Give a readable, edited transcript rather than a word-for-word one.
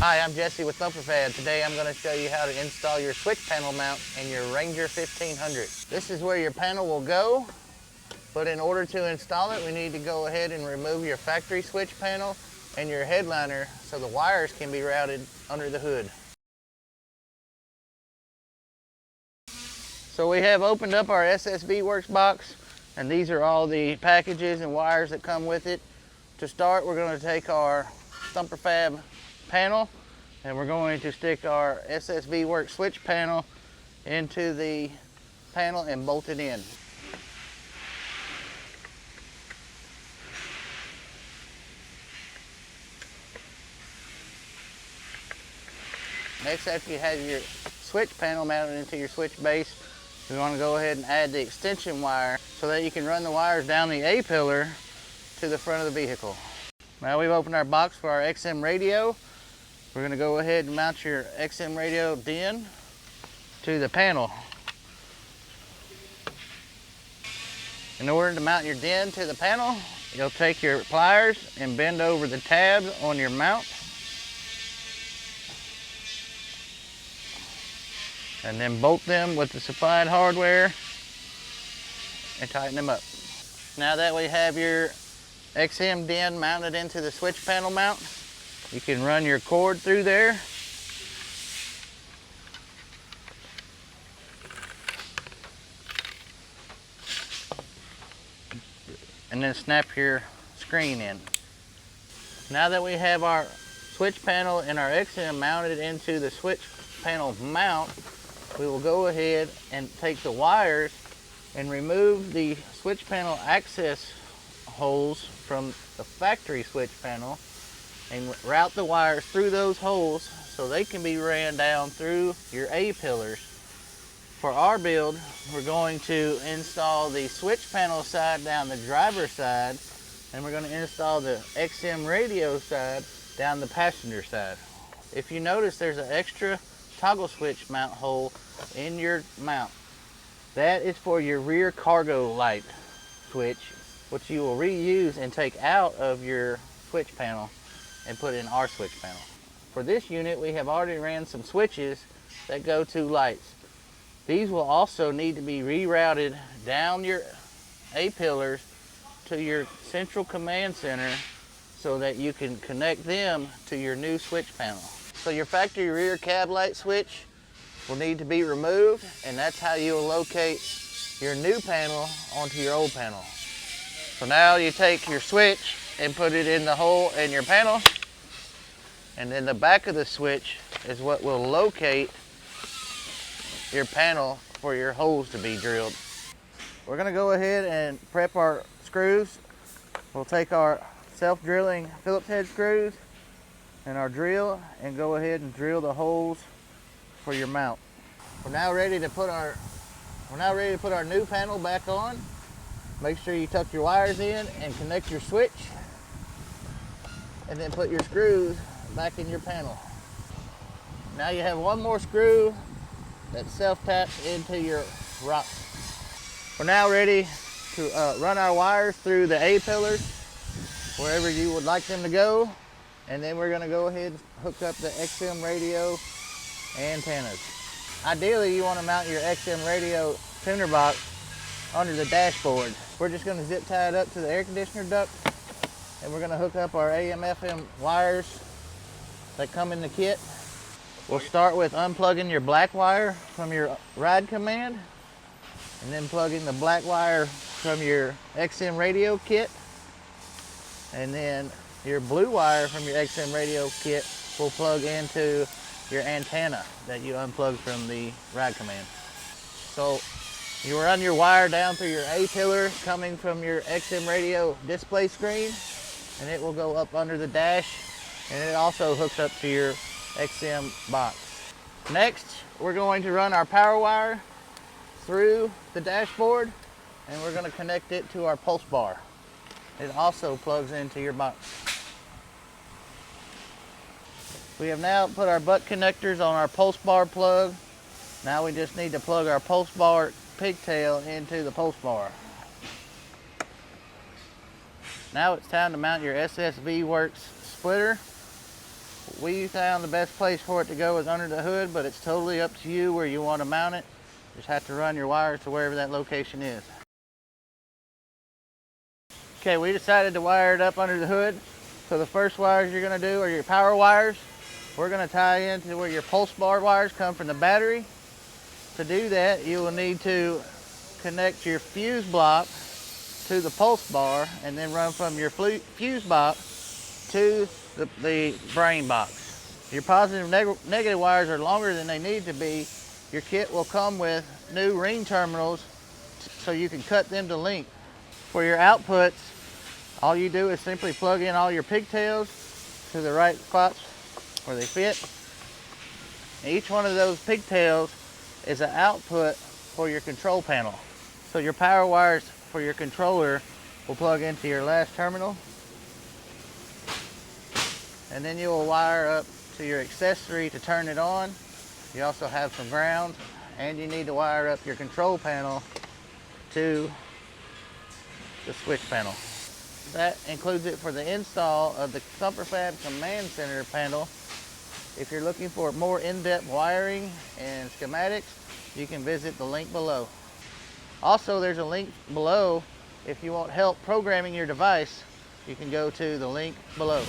Hi, I'm Jesse with Thumper Fab. Today I'm going to show you how to install your switch panel mount in your Ranger 1500. This is where your panel will go, but in order to install it, we need to go ahead and remove your factory switch panel and your headliner so the wires can be routed under the hood. So we have opened up our SSV Works box, and these are all the packages and wires that come with it. To start, we're going to take our Thumper Fab panel and we're going to stick our SSV Works switch panel into the panel and bolt it in. Next, after you have your switch panel mounted into your switch base, we want to go ahead and add the extension wire so that you can run the wires down the A-pillar to the front of the vehicle. Now we've opened our box for our XM radio. We're going to go ahead and mount your XM radio DIN to the panel. In order to mount your DIN to the panel, you'll take your pliers and bend over the tabs on your mount. And then bolt them with the supplied hardware and tighten them up. Now that we have your XM DIN mounted into the switch panel mount, you can run your cord through there. And then snap your screen in. Now that we have our switch panel and our XM mounted into the switch panel mount, we will go ahead and take the wires and remove the switch panel access holes from the factory switch panel and route the wires through those holes so they can be ran down through your A-pillars. For our build, we're going to install the switch panel side down the driver's side, and we're going to install the XM radio side down the passenger side. If you notice, there's an extra toggle switch mount hole in your mount. That is for your rear cargo light switch, which you will reuse and take out of your switch panel and put in our switch panel. For this unit, we have already ran some switches that go to lights. These will also need to be rerouted down your A-pillars to your central command center so that you can connect them to your new switch panel. So your factory rear cab light switch will need to be removed, and that's how you will locate your new panel onto your old panel. So now you take your switch and put it in the hole in your panel, and then the back of the switch is what will locate your panel for your holes to be drilled. We're going to go ahead and prep our screws. We'll take our self-drilling Phillips head screws and our drill and go ahead and drill the holes for your mount. We're now ready to put our new panel back on. Make sure you tuck your wires in and connect your switch, and then put your screws back in your panel. Now you have one more screw that self-taps into your rock. We're now ready to run our wires through the A-pillars wherever you would like them to go, and then we're going to go ahead and hook up the XM radio antennas. Ideally, you want to mount your XM radio tuner box under the dashboard. We're just going to zip tie it up to the air conditioner duct, and we're going to hook up our AM/FM wires that come in the kit. We'll start with unplugging your black wire from your ride command, and then plugging the black wire from your XM radio kit, and then your blue wire from your XM radio kit will plug into your antenna that you unplugged from the ride command. So you run your wire down through your A-pillar coming from your XM radio display screen, and it will go up under the dash, and it also hooks up to your XM box. Next, we're going to run our power wire through the dashboard, and we're going to connect it to our pulse bar. It also plugs into your box. We have now put our butt connectors on our pulse bar plug. Now we just need to plug our pulse bar pigtail into the pulse bar. Now it's time to mount your SSV Works splitter. We found the best place for it to go is under the hood, but it's totally up to you where you want to mount it. Just have to run your wires to wherever that location is. Okay, we decided to wire it up under the hood. So the first wires you're going to do are your power wires. We're going to tie into where your pulse bar wires come from the battery. To do that, you will need to connect your fuse block to the pulse bar and then run from your fuse box to the brain box. Your positive and negative wires are longer than they need to be. Your kit will come with new ring terminals so you can cut them to length. For your outputs, all you do is simply plug in all your pigtails to the right spots where they fit. Each one of those pigtails is an output for your control panel. So your power wires for your controller will plug into your last terminal. And then you will wire up to your accessory to turn it on. You also have some ground, and you need to wire up your control panel to the switch panel. That includes it for the install of the Thumper Fab Command Center panel. If you're looking for more in-depth wiring and schematics, you can visit the link below. Also, there's a link below if you want help programming your device. You can go to the link below.